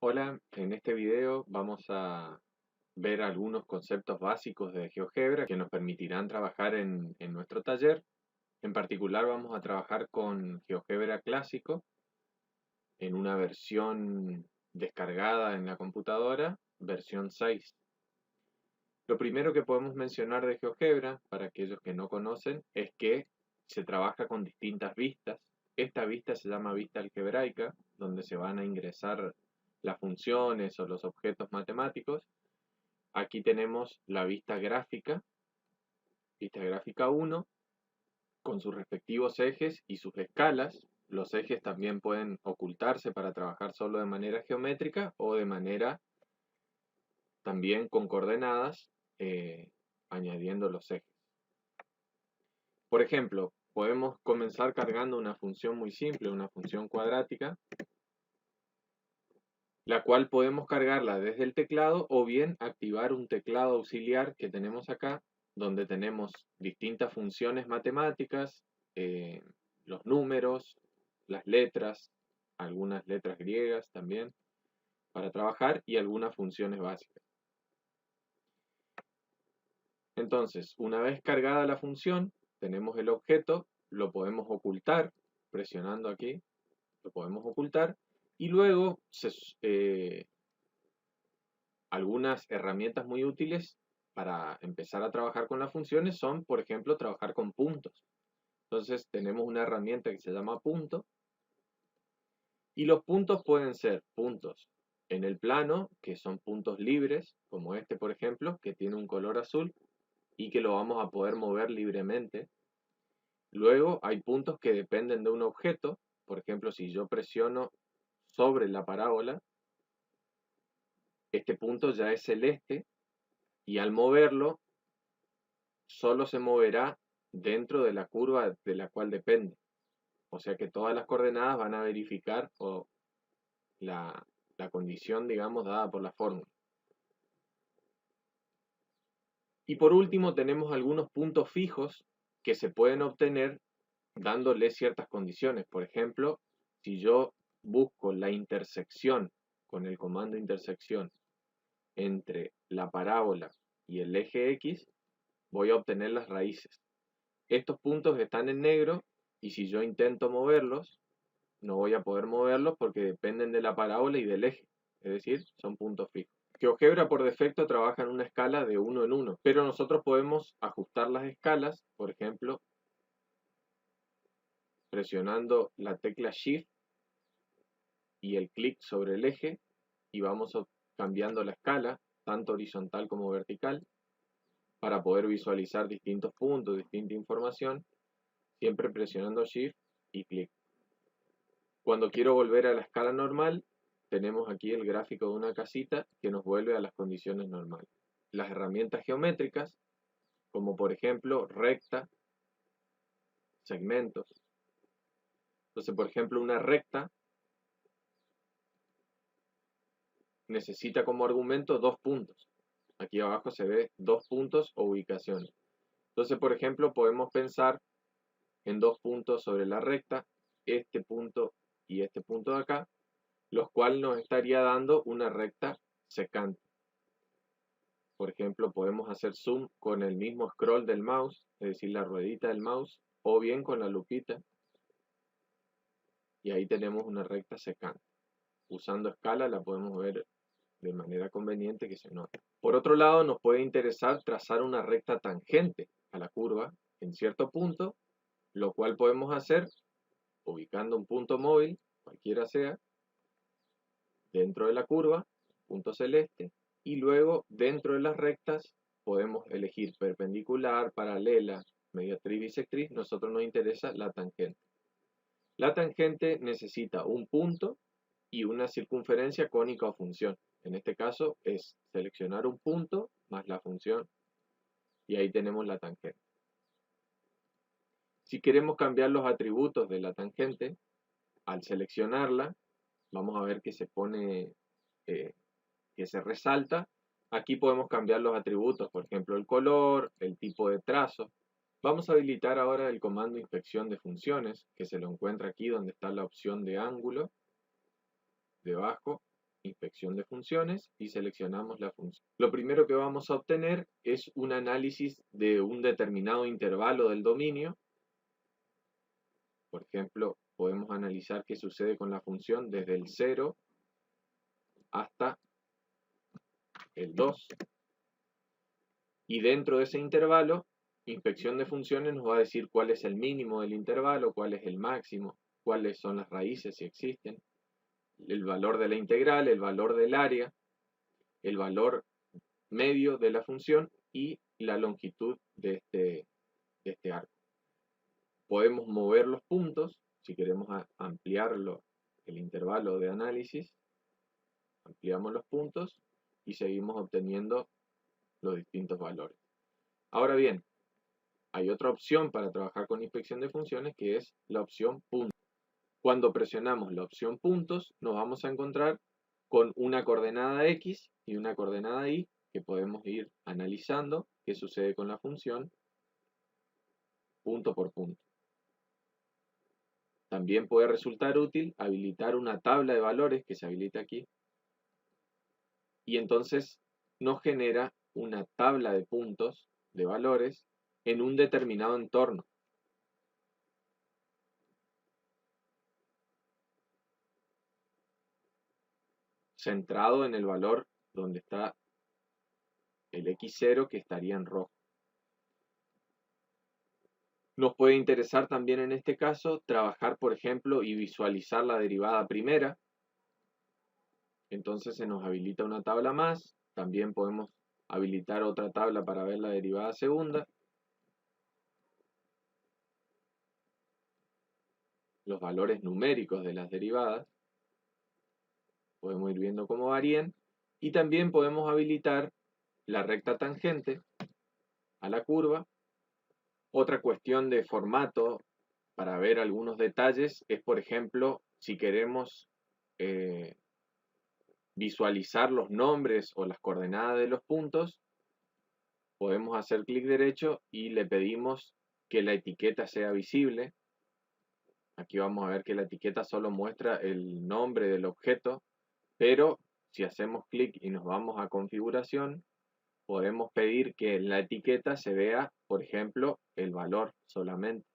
Hola, en este video vamos a ver algunos conceptos básicos de GeoGebra que nos permitirán trabajar en nuestro taller. En particular vamos a trabajar con GeoGebra clásico en una versión descargada en la computadora, versión 6. Lo primero que podemos mencionar de GeoGebra, para aquellos que no conocen, es que se trabaja con distintas vistas. Esta vista se llama vista algebraica, donde se van a ingresar las funciones o los objetos matemáticos. Aquí tenemos la vista gráfica 1, con sus respectivos ejes y sus escalas. Los ejes también pueden ocultarse para trabajar solo de manera geométrica o de manera también con coordenadas, añadiendo los ejes. Por ejemplo, podemos comenzar cargando una función muy simple, una función cuadrática, la cual podemos cargarla desde el teclado o bien activar un teclado auxiliar que tenemos acá, donde tenemos distintas funciones matemáticas, eh, los números, las letras, algunas letras griegas también para trabajar y algunas funciones básicas. Entonces, una vez cargada la función, tenemos el objeto, lo podemos ocultar presionando aquí, lo podemos ocultar y luego algunas herramientas muy útiles para empezar a trabajar con las funciones son, por ejemplo, trabajar con puntos. Entonces tenemos una herramienta que se llama punto y los puntos pueden ser puntos en el plano, que son puntos libres, como este por ejemplo, que tiene un color azul y que lo vamos a poder mover libremente. Luego hay puntos que dependen de un objeto, por ejemplo, si yo presiono sobre la parábola, este punto ya es celeste y al moverlo solo se moverá dentro de la curva de la cual depende. O sea que todas las coordenadas van a verificar la condición, digamos, dada por la fórmula. Y por último tenemos algunos puntos fijos que se pueden obtener dándole ciertas condiciones. Por ejemplo, si yo busco la intersección con el comando intersección entre la parábola y el eje X, voy a obtener las raíces. Estos puntos están en negro y si yo intento moverlos, no voy a poder moverlos porque dependen de la parábola y del eje, es decir, son puntos fijos. GeoGebra por defecto trabaja en una escala de 1 en 1, pero nosotros podemos ajustar las escalas, por ejemplo, presionando la tecla Shift y el clic sobre el eje y vamos cambiando la escala, tanto horizontal como vertical, para poder visualizar distintos puntos, distinta información, siempre presionando Shift y clic. Cuando quiero volver a la escala normal, tenemos aquí el gráfico de una casita que nos vuelve a las condiciones normales. Las herramientas geométricas, como por ejemplo recta, segmentos. Entonces, por ejemplo, una recta necesita como argumento dos puntos. Aquí abajo se ve dos puntos o ubicaciones. Entonces, por ejemplo, podemos pensar en dos puntos sobre la recta, este punto y este punto de acá, los cuales nos estaría dando una recta secante. Por ejemplo, podemos hacer zoom con el mismo scroll del mouse, es decir, la ruedita del mouse, o bien con la lupita, y ahí tenemos una recta secante. Usando escala la podemos ver de manera conveniente que se note. Por otro lado, nos puede interesar trazar una recta tangente a la curva en cierto punto, lo cual podemos hacer ubicando un punto móvil, cualquiera sea, dentro de la curva, punto celeste, y luego dentro de las rectas podemos elegir perpendicular, paralela, mediatriz, bisectriz. Nosotros nos interesa la tangente. La tangente necesita un punto y una circunferencia cónica o función. En este caso es seleccionar un punto más la función y ahí tenemos la tangente. Si queremos cambiar los atributos de la tangente, al seleccionarla, vamos a ver que se pone, que se resalta. Aquí podemos cambiar los atributos, por ejemplo, el color, el tipo de trazo. Vamos a habilitar ahora el comando inspección de funciones, que se lo encuentra aquí donde está la opción de ángulo, debajo, inspección de funciones y seleccionamos la función. Lo primero que vamos a obtener es un análisis de un determinado intervalo del dominio. Por ejemplo, podemos analizar qué sucede con la función desde el 0 hasta el 2. Y dentro de ese intervalo, inspección de funciones nos va a decir cuál es el mínimo del intervalo, cuál es el máximo, cuáles son las raíces si existen, el valor de la integral, el valor del área, el valor medio de la función y la longitud de este arco. Podemos mover los puntos, si queremos ampliarlo, el intervalo de análisis, ampliamos los puntos y seguimos obteniendo los distintos valores. Ahora bien, hay otra opción para trabajar con inspección de funciones que es la opción puntos. Cuando presionamos la opción puntos, nos vamos a encontrar con una coordenada X y una coordenada Y que podemos ir analizando qué sucede con la función punto por punto. También puede resultar útil habilitar una tabla de valores que se habilita aquí y entonces nos genera una tabla de puntos de valores en un determinado entorno. Centrado en el valor donde está el X0 que estaría en rojo. Nos puede interesar también en este caso trabajar, por ejemplo, y visualizar la derivada primera. Entonces se nos habilita una tabla más. También podemos habilitar otra tabla para ver la derivada segunda. Los valores numéricos de las derivadas. Podemos ir viendo cómo varían. Y también podemos habilitar la recta tangente a la curva. Otra cuestión de formato para ver algunos detalles es, por ejemplo, si queremos visualizar los nombres o las coordenadas de los puntos, podemos hacer clic derecho y le pedimos que la etiqueta sea visible. Aquí vamos a ver que la etiqueta solo muestra el nombre del objeto, pero si hacemos clic y nos vamos a configuración, podemos pedir que en la etiqueta se vea, por ejemplo, el valor solamente.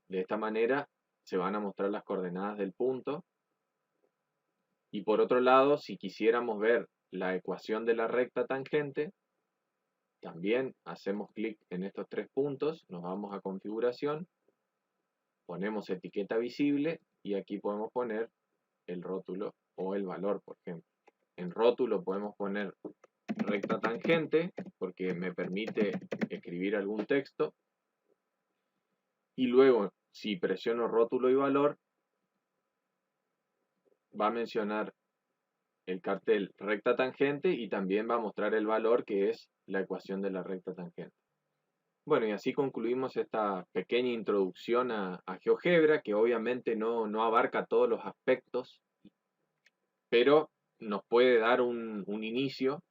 De esta manera se van a mostrar las coordenadas del punto. Y por otro lado, si quisiéramos ver la ecuación de la recta tangente, también hacemos clic en estos tres puntos, nos vamos a configuración, ponemos etiqueta visible y aquí podemos poner el rótulo o el valor, por ejemplo. En rótulo podemos poner recta tangente porque me permite escribir algún texto. Y luego, si presiono rótulo y valor, va a mencionar el cartel recta tangente y también va a mostrar el valor que es la ecuación de la recta tangente. Bueno, y así concluimos esta pequeña introducción a GeoGebra, que obviamente no abarca todos los aspectos, pero nos puede dar un inicio,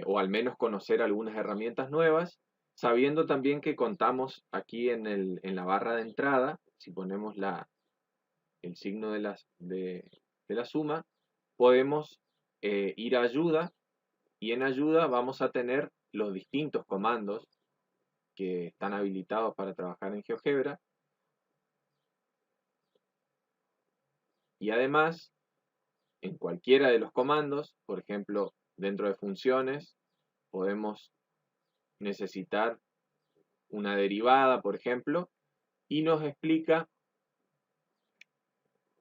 o al menos conocer algunas herramientas nuevas, sabiendo también que contamos aquí en la barra de entrada, si ponemos el signo de la suma, podemos ir a ayuda, y en ayuda vamos a tener los distintos comandos que están habilitados para trabajar en GeoGebra. Y además, en cualquiera de los comandos, por ejemplo, dentro de funciones, podemos necesitar una derivada, por ejemplo, y nos explica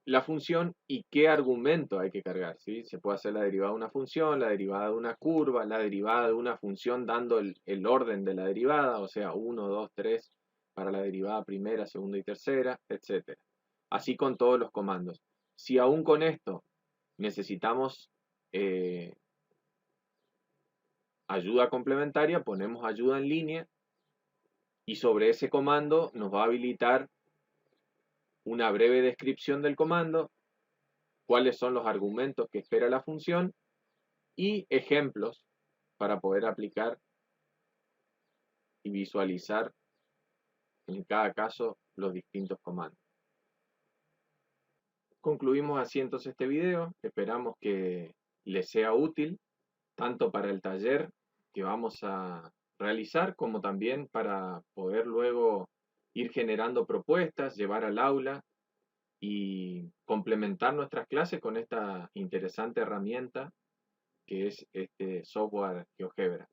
la función y qué argumento hay que cargar, ¿sí? Se puede hacer la derivada de una función, la derivada de una curva, la derivada de una función dando el orden de la derivada, o sea, 1, 2, 3 para la derivada primera, segunda y tercera, etc. Así con todos los comandos. Si aún con esto necesitamos ayuda complementaria, ponemos ayuda en línea y sobre ese comando nos va a habilitar una breve descripción del comando, cuáles son los argumentos que espera la función y ejemplos para poder aplicar y visualizar en cada caso los distintos comandos. Concluimos así entonces este video. Esperamos que les sea útil tanto para el taller que vamos a realizar como también para poder luego ir generando propuestas, llevar al aula y complementar nuestras clases con esta interesante herramienta que es este software GeoGebra.